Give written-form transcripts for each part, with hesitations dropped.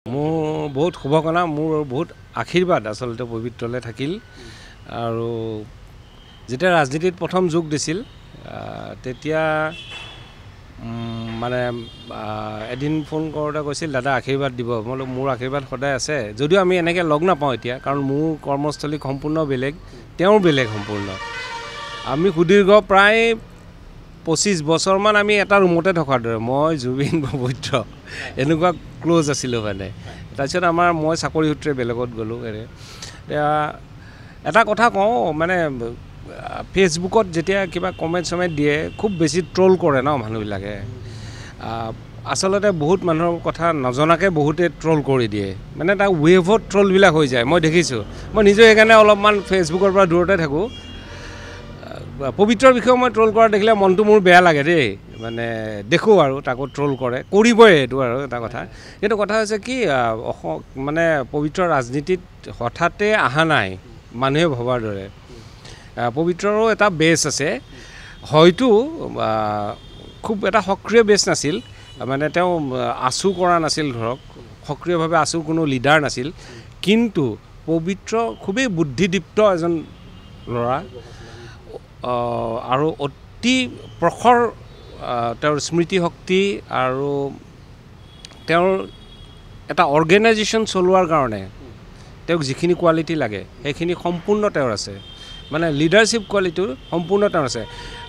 মোৰ বহুত শুভকামনা মোৰ বহুত আশীৰ্বাদ আসলতে পবিত্ৰলে থাকিল আৰু যেতিয়া ৰাজনীতিত প্ৰথম যোগ দিছিল তেতিয়া মানে এদিন ফোন কৰোঁতে কৈছিল দাদা আশীৰ্বাদ দিব মই মোৰ আশীৰ্বাদ সদায় আছে যদিও আমি এনেকৈ লগ নাপাওঁ এতিয়া কাৰণ মোৰ কৰ্মস্থলী সম্পূৰ্ণ বেলেগ তেওঁৰ বেলেগ সম্পূৰ্ণ আমি সুদীৰ্ঘ প্ৰায় 25 বছৰমান আমি এটা ৰুমতে থকাৰ দৰে মই জুবিন পবিত্ৰ এনেকুৱা ক্লোজ আছিলোঁ মানে তাৰপিছত আমাৰ মই চাকৰি সূত্ৰে বেলেগত গ'লোঁ এটা কথা কওঁ মানে ফেচবুকত যেতিয়া কিবা কমেণ্ট দিয়ে খুব বেছি ট্ৰল কৰে ন মানুহবিলাকে আসলতে বহুত মানুহৰ কথা নজনাকৈ বহুতে ট্ৰল কৰি দিয়ে মানে এটা ৱেভত ট্ৰলবিলাক হৈ যায় মই দেখিছোঁ মই নিজে সেইকাৰণে অলপমান ফেচবুকৰ পৰা দূৰতে থাকোঁ পবিত্ৰৰ বিষয়ে মই ট্ৰল কৰা দেখিলে মনটো মোৰ বেয়া লাগে দেই মানে দেখোঁ আৰু তাকো ট্ৰল কৰে কৰিবই এইটো আৰু এটা কথা এইটো কথা হৈছে কি মানে পবিত্ৰ ৰাজনীতিত হঠাতে অহা নাই মানুহে ভবাৰ দৰে পবিত্ৰৰো এটা বেছ আছে হয়তো খুব এটা সক্ৰিয় বেছ নাছিল মানে তেওঁ আছু কৰা নাছিল ধৰক সক্ৰিয়ভাৱে আছু কোনো লিডাৰ নাছিল কিন্তু পবিত্ৰ খুবেই বুদ্ধিদীপ্ত এজন ল'ৰা আৰু অতি প্ৰখৰ তেওঁৰ স্মৃতিশক্তি আৰু তেওঁৰ এটা অৰ্গেনাইজেশ্যন চলোৱাৰ কাৰণে তেওঁক যিখিনি কোৱালিটি লাগে সেইখিনি সম্পূৰ্ণ তেওঁৰ আছে মানে লিডাৰশ্বিপ কোৱালিটি সম্পূৰ্ণ তেওঁৰ আছে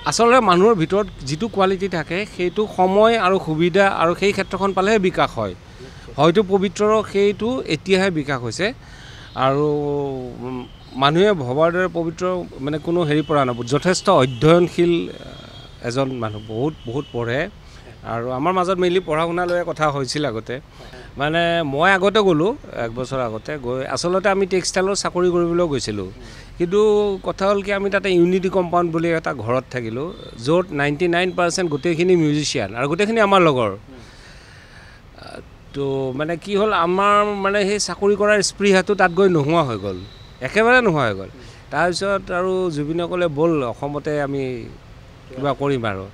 আচলতে মানুহৰ ভিতৰত যিটো কোৱালিটি থাকে সেইটো সময় আৰু সুবিধা আৰু সেই ক্ষেত্ৰখন পালেহে বিকাশ হয় হয়তো পবিত্ৰৰ সেইটো এতিয়াহে বিকাশ হৈছে আৰু মানুহে ভবাৰ দৰে পবিত্ৰ মানে কোনো হেৰি পৰা নাই যথেষ্ট অধ্যয়নশীল এজন মানুহ বহুত পঢ়ে আৰু আমাৰ মাজত মেইনলি পঢ়া শুনা লৈ কথা হৈছিল আগতে মানে মই আগতে গ'লোঁ এক বছৰ আগতে গৈ আচলতে আমি টেক্সটাইলৰ চাকৰি কৰিবলৈ গৈছিলোঁ কিন্তু কথা হ'ল কি আমি তাতে ইউনিটি কম্পাউণ্ড বুলি এটা ঘৰত থাকিলোঁ য'ত 99% গোটেইখিনি মিউজিচিয়ান আৰু গোটেইখিনি আমাৰ লগৰ তো মানে কি হ'ল আমাৰ মানে সেই চাকৰি কৰাৰ স্পৃহাটো তাত গৈ নোহোৱা হৈ গ'ল একেবাৰে নোহোৱা হৈ গ'ল তাৰপিছত আৰু জুবিনে ক'লে ব'ল অসমতে আমি কিবা কৰিম আৰু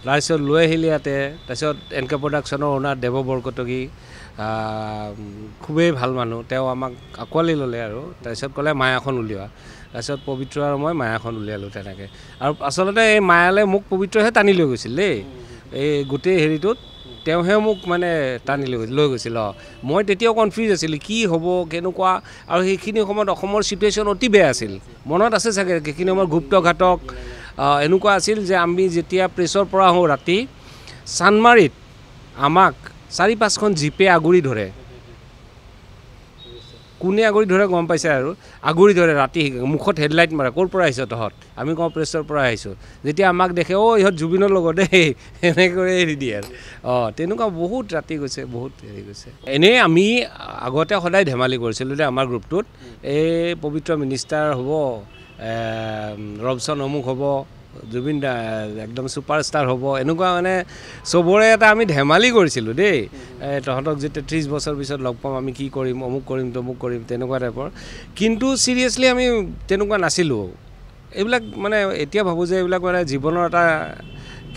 তাৰপিছত লৈ আহিলে ইয়াতে তাৰপিছত এনকে প্ৰডাকশ্যনৰ অ'নাৰ দেৱ বৰকটকী খুবেই ভাল মানুহ তেওঁ আমাক আঁকোৱালি ল'লে আৰু তাৰপিছত ক'লে মায়াখন উলিওৱা তাৰপিছত পবিত্ৰ আৰু মই মায়াখন উলিয়ালোঁ তেনেকৈ আৰু আচলতে এই মায়ালৈ মোক পবিত্ৰহে টানি লৈ গৈছিল দেই এই গোটেই হেৰিটোত তেওঁহে মোক মানে টানি লৈ গৈছিল মই তেতিয়াও কনফিউজ আছিলোঁ কি হ'ব কেনেকুৱা আৰু সেইখিনি সময়ত অসমৰ চিটুৱেশ্যন অতি বেয়া আছিল মনত আছে চাগে সেইখিনি সময়ত গুপ্তঘাতক এনেকুৱা আছিল যে আমি যেতিয়া প্ৰেছৰ পৰা আহোঁ ৰাতি চানমাৰীত আমাক 4-5খন জিপে আগুৰি ধৰে কোনে আগুৰি ধৰে গম পাইছে আৰু আগুৰি ধৰে ৰাতি মুখত হেডলাইট মাৰে ক'ৰ পৰা আহিছ তহঁত আমি কওঁ প্ৰেছৰ পৰা আহিছোঁ যেতিয়া আমাক দেখে ইহঁত জুবিনৰ লগত দেই এনেকৈ এৰি দিয়ে আৰু তেনেকুৱা বহুত ৰাতি গৈছে বহুত হেৰি গৈছে এনেই আমি আগতে সদায় ধেমালি কৰিছিলোঁ দেই আমাৰ গ্ৰুপটোত এই পবিত্ৰ মিনিষ্টাৰ হ'ব ৰবচন অমুক হ'ব জুবিন দা একদম ছুপাৰষ্টাৰ হ'ব এনেকুৱা মানে চবৰে এটা আমি ধেমালি কৰিছিলোঁ দেই তহঁতক যেতিয়া 30 বছৰ পিছত লগ পাম আমি কি কৰিম অমুক কৰিম তমুক কৰিম তেনেকুৱা টাইপৰ কিন্তু চিৰিয়াছলি আমি তেনেকুৱা নাছিলোঁ এইবিলাক মানে এতিয়া ভাবোঁ যে এইবিলাক মানে জীৱনৰ এটা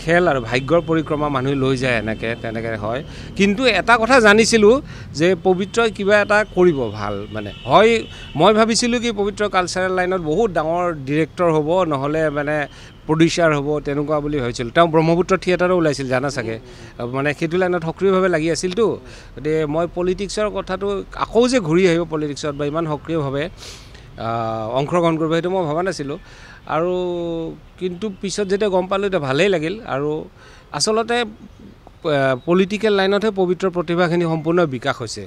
খেল আৰু ভাগ্যৰ পৰিক্ৰমা মানুহে লৈ যায় তেনেকৈ হয় কিন্তু এটা কথা জানিছিলোঁ যে পবিত্ৰই কিবা এটা কৰিব ভাল মানে হয় মই ভাবিছিলোঁ কি পবিত্ৰ কালচাৰেল লাইনত বহুত ডাঙৰ ডিৰেক্টৰ হ'ব নহ'লে মানে প্ৰডিউচাৰ হ'ব তেনেকুৱা বুলি ভাবিছিলোঁ তেওঁ ব্ৰহ্মপুত্ৰ থিয়েটাৰো ওলাইছিল জানা চাগে মানে সেইটো লাইনত সক্ৰিয়ভাৱে লাগি আছিলতো গতিকে মই পলিটিক্সৰ কথাটো আকৌ যে ঘূৰি আহিব পলিটিক্সত বা ইমান সক্ৰিয়ভাৱে অংশগ্ৰহণ কৰিব সেইটো মই ভবা নাছিলোঁ আৰু কিন্তু পিছত যেতিয়া গম পালোঁ এতিয়া ভালেই লাগিল আৰু আচলতে পলিটিকেল লাইনতহে পবিত্ৰ প্ৰতিভাখিনি সম্পূৰ্ণ বিকাশ হৈছে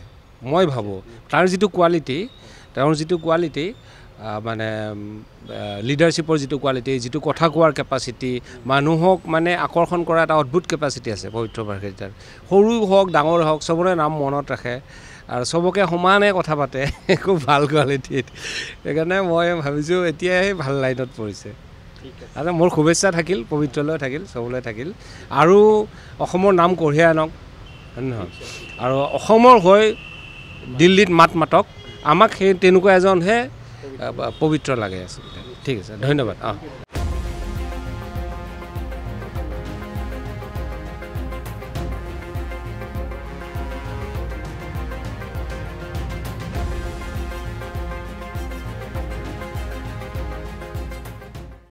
মই ভাবোঁ তাৰ যিটো কোৱালিটি তেওঁৰ যিটো কোৱালিটি মানে লিডাৰশ্বিপৰ যিটো কোৱালিটি যিটো কথা কোৱাৰ কেপাচিটি মানুহক মানে আকৰ্ষণ কৰা এটা অদ্ভুত কেপাচিটি আছে পবিত্ৰ বাৰ্ষিকদাৰ সৰু হওক ডাঙৰ হওক চবৰে নাম মনত ৰাখে আৰু চবকে সমানে কথা পাতে খুব ভাল কোৱালিটিত সেইকাৰণে মই ভাবিছোঁ এতিয়াই ভাল লাইনত পৰিছে আৰু মোৰ শুভেচ্ছা থাকিল পবিত্ৰলৈ থাকিল চবলৈ থাকিল আৰু অসমৰ নাম কঢ়িয়াই আনক নহয় আৰু অসমৰ হৈ দিল্লীত মাতক আমাক সেই তেনেকুৱা এজনহে পবিত্ৰ লাগে আচলতে ঠিক আছে ধন্যবাদ